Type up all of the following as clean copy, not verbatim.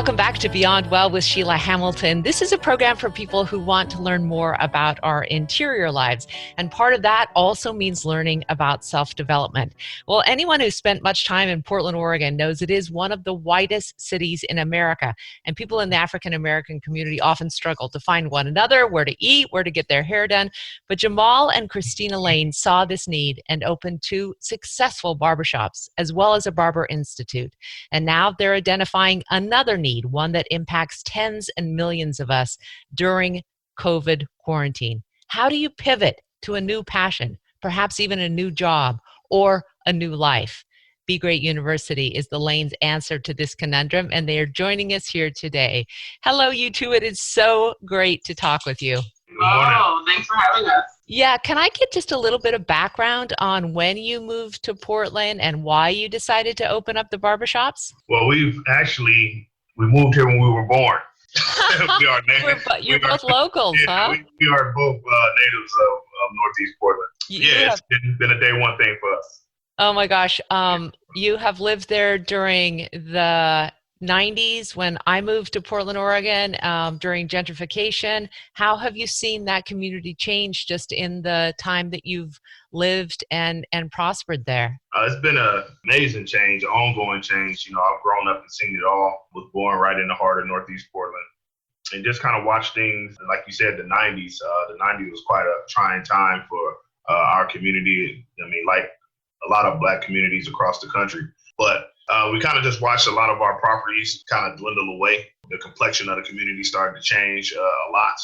Welcome back to Beyond Well with Sheila Hamilton. This is a program for people who want to learn more about our interior lives. And part of that also means learning about self-development. Well, anyone who's spent much time in Portland, Oregon knows it is one of the whitest cities in America. And people in the African American community often struggle to find one another, where to eat, where to get their hair done. But Jamaal and Cristina Lane saw this need and opened 2 successful barbershops, as well as a barber institute. And now they're identifying another need, one that impacts tens and millions of us during COVID quarantine. How do you pivot to a new passion, perhaps even a new job or a new life? Be Great University is the Lane's answer to this conundrum, and they are joining us here today. Hello, you two. It is so great to talk with you. Oh, thanks for having us. Yeah, can I get just a little bit of background on when you moved to Portland and why you decided to open up the barbershops? Well, we moved here when we were born. You're both locals, huh? We are both natives of Northeast Portland. It's been a day one thing for us. Oh my gosh. You have lived there during the 90s when I moved to Portland, Oregon, during gentrification. How have you seen that community change just in the time that you've lived and prospered there? It's been an amazing change, ongoing change. I've grown up and seen it all. Was born right in the heart of Northeast Portland. And just kind of watched things, like you said, the 90s. The 90s was quite a trying time for our community. I mean, like a lot of Black communities across the country. But we kind of just watched a lot of our properties kind of dwindle away. The complexion of the community started to change a lot.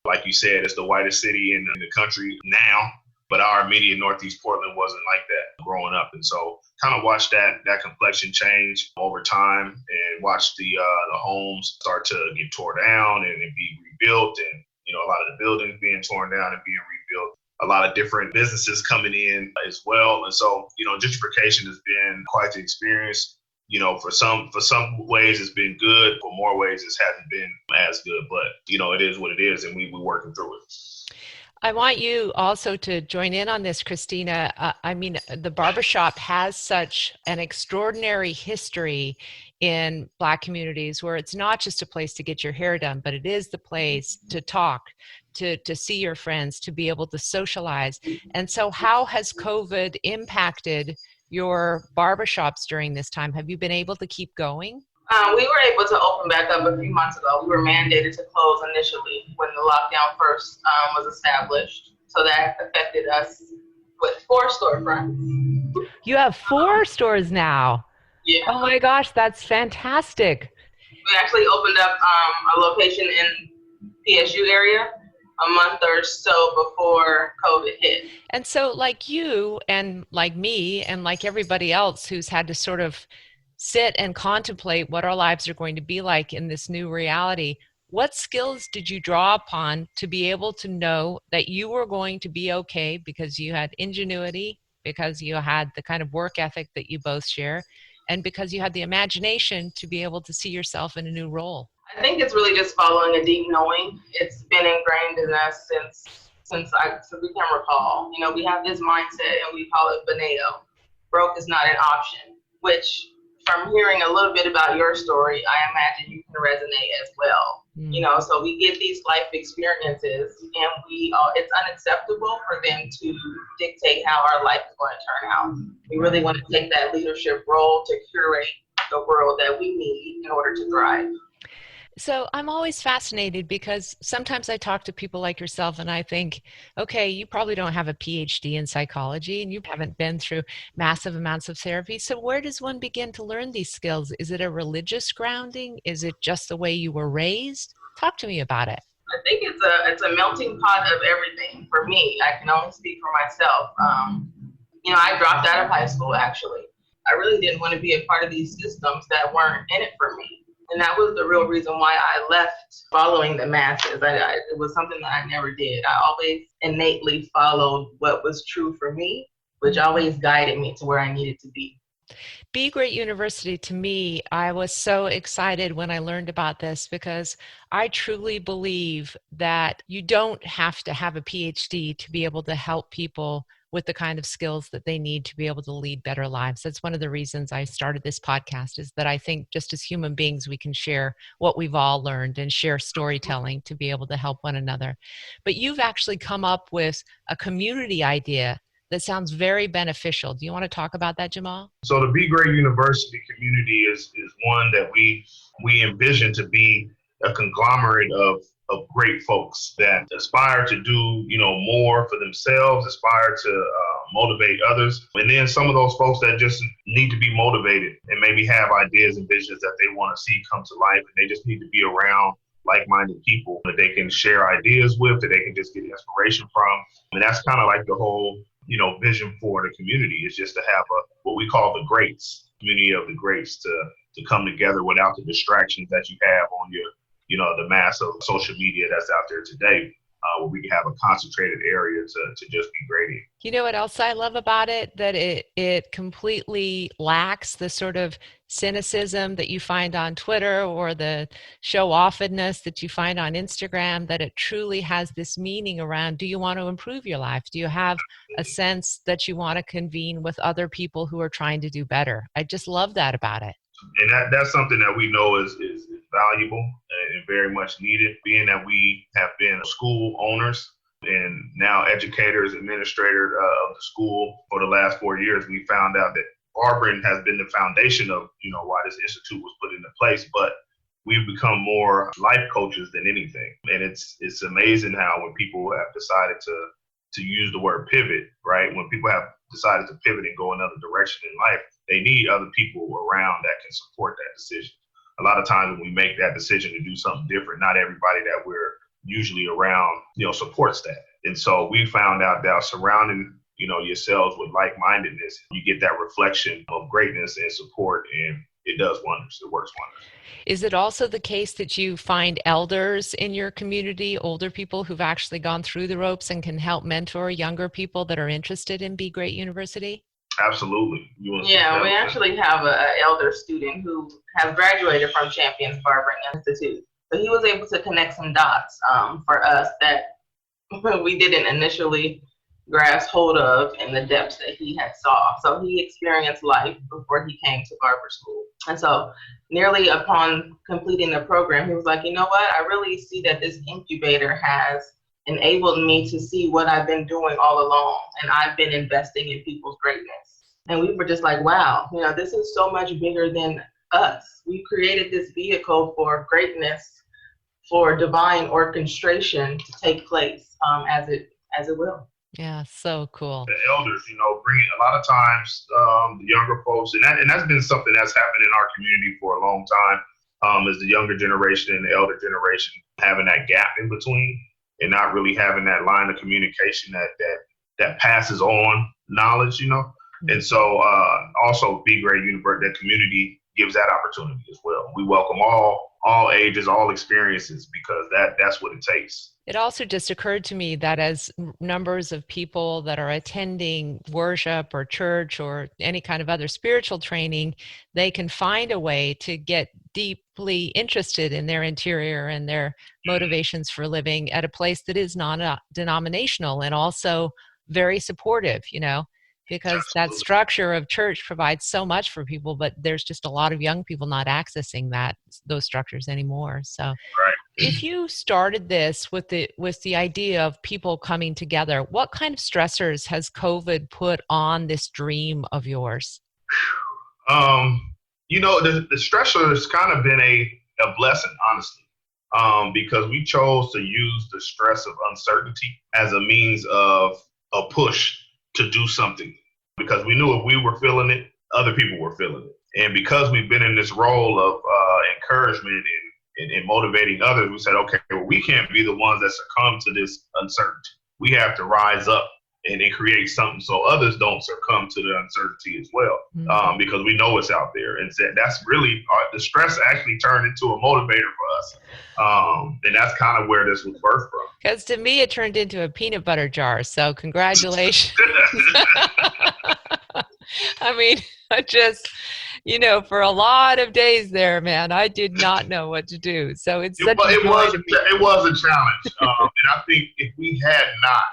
Like you said, it's the whitest city in the country now, but our immediate Northeast Portland wasn't like that growing up. And so kind of watched that complexion change over time and watched the homes start to get torn down and be rebuilt. And, a lot of the buildings being torn down and being rebuilt. A lot of different businesses coming in as well. And so, gentrification has been quite the experience. For some ways it's been good, for more ways it hasn't been as good, but it is what it is, and we're working through it. I want you also to join in on this, Christina. The barbershop has such an extraordinary history in Black communities where it's not just a place to get your hair done, but it is the place to talk, to see your friends, to be able to socialize. And so how has COVID impacted your barbershops during this time? Have you been able to keep going? We were able to open back up a few months ago. We were mandated to close initially when the lockdown first was established. So that affected us with 4 storefronts. You have 4 stores now. Yeah. Oh my gosh, that's fantastic. We actually opened up a location in PSU area a month or so before COVID hit. And so like you and like me and like everybody else who's had to sort of sit and contemplate what our lives are going to be like in this new reality, what skills did you draw upon to be able to know that you were going to be okay because you had ingenuity, because you had the kind of work ethic that you both share, and because you had the imagination to be able to see yourself in a new role? I think it's really just following a deep knowing. It's been ingrained in us since we can recall. We have this mindset and we call it Beneo. Broke is not an option, which from hearing a little bit about your story, I imagine you can resonate as well. So we get these life experiences and it's unacceptable for them to dictate how our life is going to turn out. We really want to take that leadership role to curate the world that we need in order to thrive. So I'm always fascinated because sometimes I talk to people like yourself and I think, okay, you probably don't have a PhD in psychology and you haven't been through massive amounts of therapy. So where does one begin to learn these skills? Is it a religious grounding? Is it just the way you were raised? Talk to me about it. I think it's a melting pot of everything. For me, I can only speak for myself. I dropped out of high school, actually. I really didn't want to be a part of these systems that weren't in it for me. And that was the real reason why I left following the masses. It was something that I never did. I always innately followed what was true for me, which always guided me to where I needed to be. Be Great University, to me, I was so excited when I learned about this because I truly believe that you don't have to have a PhD to be able to help people with the kind of skills that they need to be able to lead better lives. That's one of the reasons I started this podcast, is that I think just as human beings, we can share what we've all learned and share storytelling to be able to help one another. But you've actually come up with a community idea that sounds very beneficial. Do you want to talk about that, Jamaal? So the Be Great University community is one that we envision to be a conglomerate of great folks that aspire to do, more for themselves, aspire to motivate others. And then some of those folks that just need to be motivated and maybe have ideas and visions that they want to see come to life. And they just need to be around like-minded people that they can share ideas with, that they can just get inspiration from. And that's kind of like the whole, vision for the community, is just to have what we call the greats, community of the greats, to come together without the distractions that you have on your, the mass of social media that's out there today, where we can have a concentrated area to just be great in. You know what else I love about it? That it completely lacks the sort of cynicism that you find on Twitter or the show-offness that you find on Instagram, that it truly has this meaning around, do you want to improve your life? Do you have a sense that you want to convene with other people who are trying to do better? I just love that about it. And that's something that we know is valuable and very much needed, being that we have been school owners and now educators, administrators of the school for the last 4 years. We found out that barbering has been the foundation of, why this institute was put into place, but we've become more life coaches than anything. And it's amazing how when people have decided to use the word pivot, right? When people have decided to pivot and go another direction in life, they need other people around that can support that decision. A lot of times when we make that decision to do something different, not everybody that we're usually around, supports that. And so we found out that surrounding, yourselves with like-mindedness, you get that reflection of greatness and support, and it does wonders. It works wonders. Is it also the case that you find elders in your community, older people who've actually gone through the ropes and can help mentor younger people that are interested in Be Great University? Absolutely. Yeah, we actually have an elder student who has graduated from Champions Barbering Institute. So he was able to connect some dots for us that we didn't initially grasp hold of in the depths that he had saw. So he experienced life before he came to barber school. And so nearly upon completing the program, he was like, you know what? I really see that this incubator has enabled me to see what I've been doing all along. And I've been investing in people's greatness. And we were just like, wow, this is so much bigger than us. We created this vehicle for greatness, for divine orchestration to take place as it will. Yeah, so cool. The elders, bringing a lot of times the younger folks, and that's been something that's happened in our community for a long time, is the younger generation and the elder generation having that gap in between and not really having that line of communication that passes on knowledge, Mm-hmm. And so also Be Great University, that community gives that opportunity as well. We welcome all ages, all experiences, because that's what it takes. It also just occurred to me that as numbers of people that are attending worship or church or any kind of other spiritual training, they can find a way to get deeply interested in their interior and their motivations for living at a place that is non-denominational and also very supportive, because Absolutely. That structure of church provides so much for people, but there's just a lot of young people not accessing those structures anymore. So right. If you started this with the idea of people coming together, what kind of stressors has COVID put on this dream of yours? The stressor has kind of been a blessing, honestly, because we chose to use the stress of uncertainty as a means of a push to do something, because we knew if we were feeling it, other people were feeling it. And because we've been in this role of encouragement and motivating others, we said, okay, well, we can't be the ones that succumb to this uncertainty. We have to rise up and create something so others don't succumb to the uncertainty as well, because we know it's out there. And that's really, the stress actually turned into a motivator for us. And that's kind of where this was birthed from. Because to me, it turned into a peanut butter jar. So congratulations. I mean, I just, for a lot of days there, man, I did not know what to do. So it's such a joy to me. It was a challenge. And I think if we had not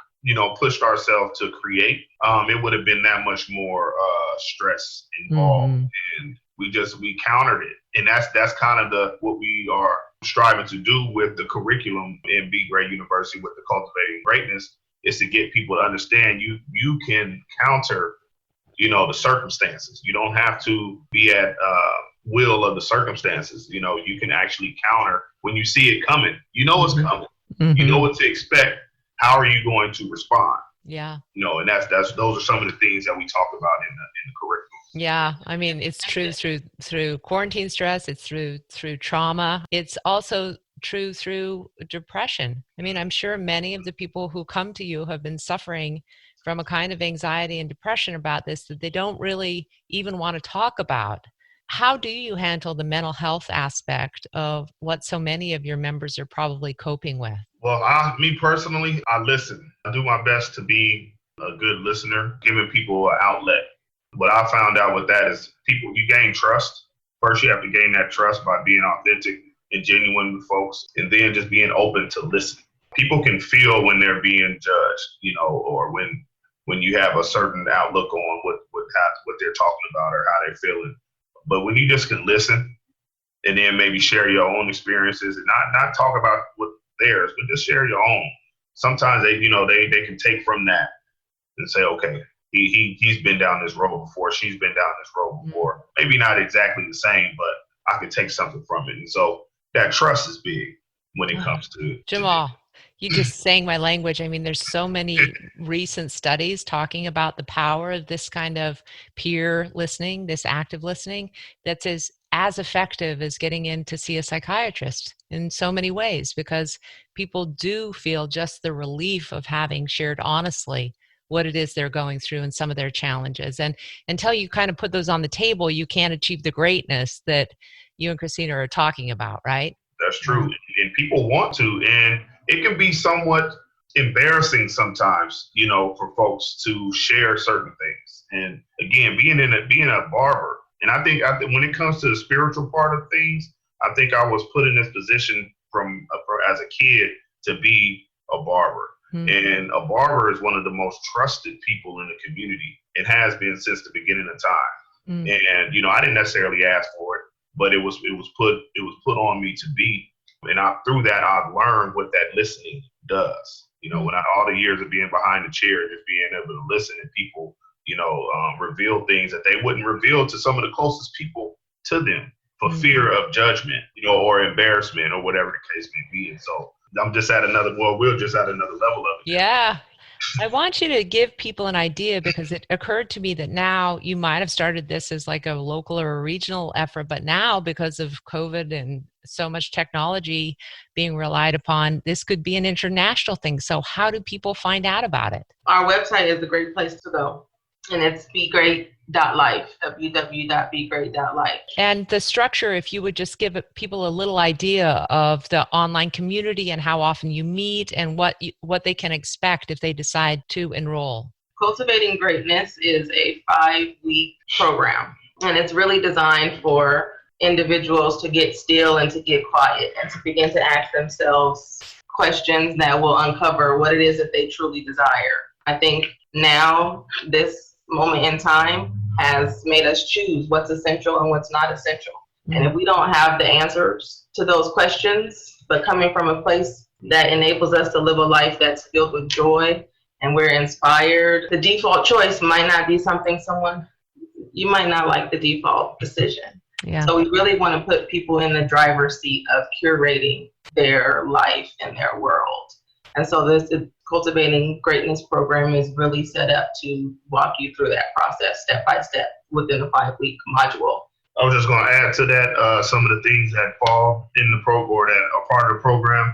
pushed ourselves to create, it would have been that much more stress involved. Mm-hmm. And we countered it. And that's kind of what we are striving to do with the curriculum in Be Great University with the Cultivating Greatness, is to get people to understand you can counter, the circumstances. You don't have to be at will of the circumstances. You can actually counter when you see it coming. You know it's coming. Mm-hmm. You know what to expect. How are you going to respond? Yeah. And those are some of the things that we talk about in the curriculum. Yeah, I mean, it's true through quarantine stress, it's through trauma. It's also true through depression. I mean, I'm sure many of the people who come to you have been suffering from a kind of anxiety and depression about this that they don't really even want to talk about. How do you handle the mental health aspect of what so many of your members are probably coping with? Well, me personally, I listen. I do my best to be a good listener, giving people an outlet. What I found out with that is you gain trust. First, you have to gain that trust by being authentic and genuine with folks, and then just being open to listening. People can feel when they're being judged, or when you have a certain outlook on what they're talking about or how they're feeling. But when you just can listen and then maybe share your own experiences and not talk about what theirs, but just share your own. Sometimes they can take from that and say, okay, he's been down this road before, she's been down this road before. Maybe not exactly the same, but I could take something from it. And so that trust is big when it comes to Jamaal. You just saying my language. I mean, there's so many recent studies talking about the power of this kind of peer listening, this active listening, that's as effective as getting in to see a psychiatrist in so many ways, because people do feel just the relief of having shared honestly what it is they're going through and some of their challenges. And until you kind of put those on the table, you can't achieve the greatness that you and Christina are talking about, right? That's true. And people want to, and it can be somewhat embarrassing sometimes, for folks to share certain things. And again, being a barber, and I think when it comes to the spiritual part of things, I think I was put in this position as a kid to be a barber. Mm-hmm. And a barber is one of the most trusted people in the community. It has been since the beginning of time. Mm-hmm. And I didn't necessarily ask for it, but it was put on me to be. And through that, I've learned what that listening does. When all the years of being behind the chair, just being able to listen, and people, reveal things that they wouldn't reveal to some of the closest people to them for fear of judgment, or embarrassment or whatever the case may be. And so we're just at another level of it. Yeah. I want you to give people an idea, because it occurred to me that now you might have started this as like a local or a regional effort, but now because of COVID and so much technology being relied upon, this could be an international thing. So how do people find out about it? Our website is a great place to go, and it's begreat.life, www.begreat.life. And the structure, if you would just give people a little idea of the online community and how often you meet and what they can expect if they decide to enroll. Cultivating Greatness is a 5-week program, and it's really designed for individuals to get still and to get quiet and to begin to ask themselves questions that will uncover what it is that they truly desire. I think now this moment in time has made us choose what's essential and what's not essential. And if we don't have the answers to those questions, but coming from a place that enables us to live a life that's filled with joy and we're inspired, the default choice might not be something you might not like the default decision. Yeah. So we really want to put people in the driver's seat of curating their life and their world. And so this Cultivating Greatness program is really set up to walk you through that process step by step within a 5-week module. I was just going to add to that some of the things that fall in the program or that are part of the program.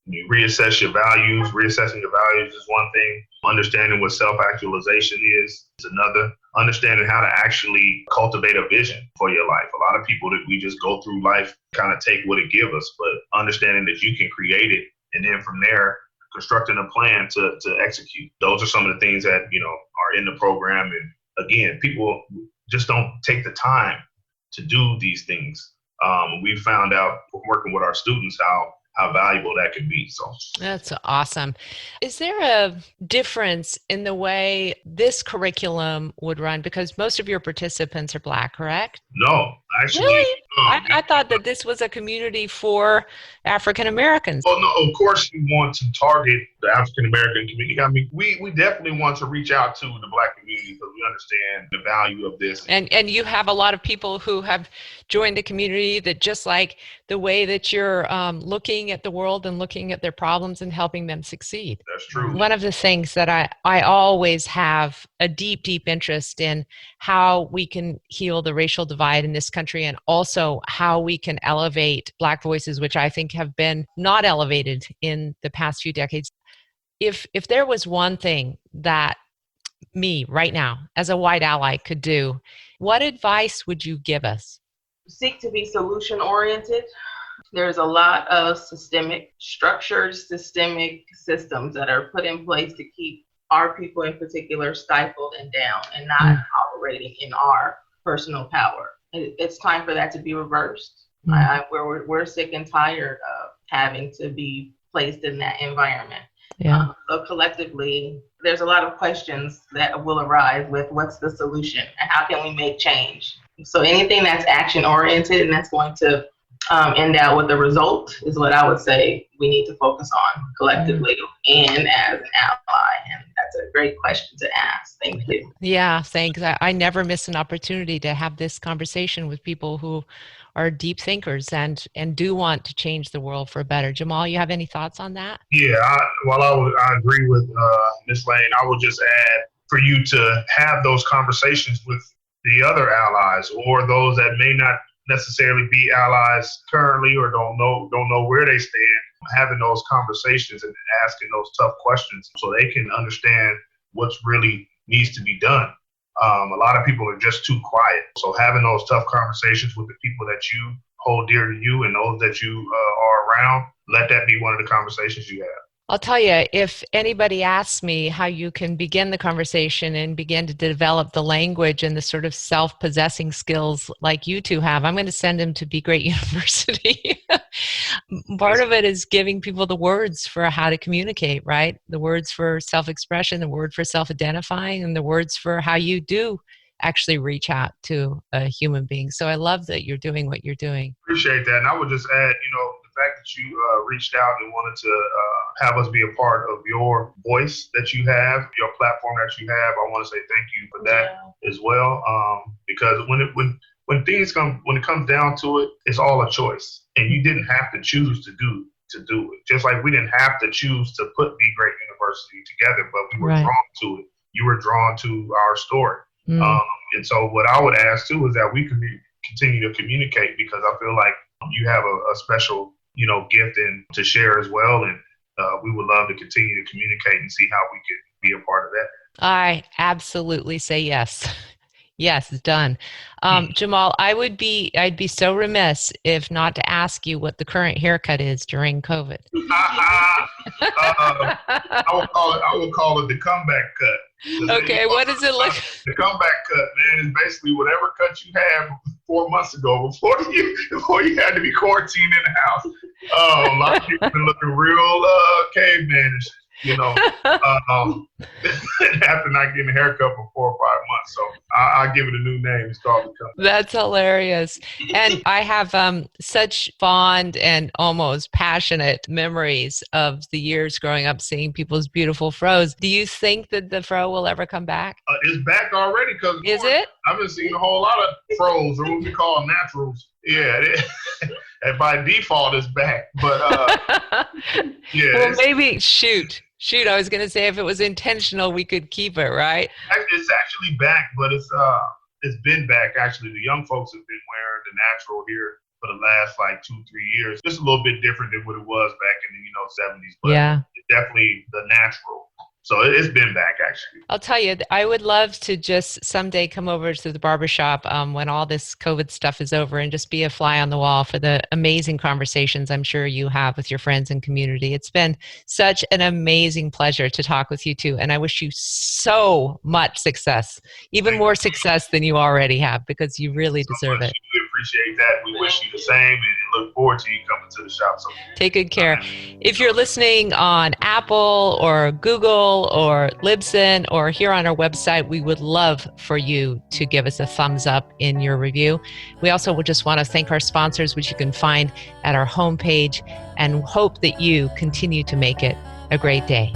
You reassess your values. Reassessing your values is one thing. Understanding what self-actualization is another. Understanding how to actually cultivate a vision for your life. A lot of people that we just go through life kind of take what it gives us, but understanding that you can create it, and then from there, constructing a plan to execute. Those are some of the things that, are in the program. And again, people just don't take the time to do these things. We found out working with our students how how valuable that could be. So that's awesome. Is there a difference in the way this curriculum would run? Because most of your participants are Black, correct? no, actually, Really? I thought that this was a community for African Americans. oh no, of course we want to target the African American community. I mean, we definitely want to reach out to the Black community because we understand the value of this. And you have a lot of people who have joined the community that just like the way that you're looking at the world and looking at their problems and helping them succeed. That's true. One of the things that I always have a deep, deep interest in how we can heal the racial divide in this country, and also how we can elevate Black voices, which I think have been not elevated in the past few decades. If there was one thing that me right now as a white ally could do, what advice would you give us? Seek to be solution oriented. There's a lot of systemic structures, systemic systems that are put in place to keep our people in particular stifled and down and not operating in our personal power. It's time for that to be reversed. We're sick and tired of having to be placed in that environment. Yeah. So collectively, there's a lot of questions that will arise with what's the solution and how can we make change. So anything that's action oriented and that's going to end out with a result is what I would say we need to focus on collectively and as an ally. And that's a great question to ask. Thank you. Yeah, thanks. I never miss an opportunity to have this conversation with people who are deep thinkers and do want to change the world for better. Jamaal, you have any thoughts on that? Yeah, I agree with Ms. Lane. I would just add for you to have those conversations with the other allies or those that may not necessarily be allies currently or don't know where they stand, having those conversations and asking those tough questions so they can understand what's really needs to be done. A lot of people are just too quiet. So having those tough conversations with the people that you hold dear to you and those that you are around, let that be one of the conversations you have. I'll tell you, if anybody asks me how you can begin the conversation and begin to develop the language and the sort of self-possessing skills like you two have, I'm going to send them to Be Great University. Part of it is giving people the words for how to communicate, right? The words for self-expression, the word for self-identifying, and the words for how you do actually reach out to a human being. So I love that you're doing what you're doing. Appreciate that. And I would just add, the fact that you reached out and wanted to have us be a part of your voice that you have, your platform that you have. I want to say thank you for that as well. Because when it comes down to it, it's all a choice, and you didn't have to choose to do it. Just like we didn't have to choose to put Be Great University together, but we were drawn to it. You were drawn to our story. And so what I would ask too is that we could continue to communicate, because I feel like you have a special, gift and to share as well. And we would love to continue to communicate and see how we could be a part of that. I absolutely say yes. Yes, done. Jamaal, I'd be so remiss if not to ask you what the current haircut is during COVID. I would call it the comeback cut. Okay, what does it look? The comeback cut, man, is basically whatever cut you had 4 months ago before you had to be quarantined in the house. A lot of people been looking real caveman-ish. After not getting a haircut for 4 or 5 months. So I'll give it a new name. It's called the comeback. That's hilarious. And I have such fond and almost passionate memories of the years growing up seeing people's beautiful fros. Do you think that the fro will ever come back? It's back already. Is it? I've been seeing a whole lot of fros, or what we call naturals. Yeah, and by default, it's back. But yeah. Well, maybe shoot. I was going to say if it was intentional, we could keep it, right? It's actually back, but it's been back. Actually, the young folks have been wearing the natural here for the last 2-3 years. Just a little bit different than what it was back in the 70s, but it's definitely the natural. So it's been back, actually. I'll tell you, I would love to just someday come over to the barbershop when all this COVID stuff is over and just be a fly on the wall for the amazing conversations I'm sure you have with your friends and community. It's been such an amazing pleasure to talk with you two, and I wish you so much success, even more success than you already have, because you really deserve it. appreciate that. We wish you the same and look forward to you coming to the shop. So take good care. If you're listening on Apple or Google or Libsyn or here on our website, we would love for you to give us a thumbs up in your review. We also would just want to thank our sponsors, which you can find at our homepage, and hope that you continue to make it a great day.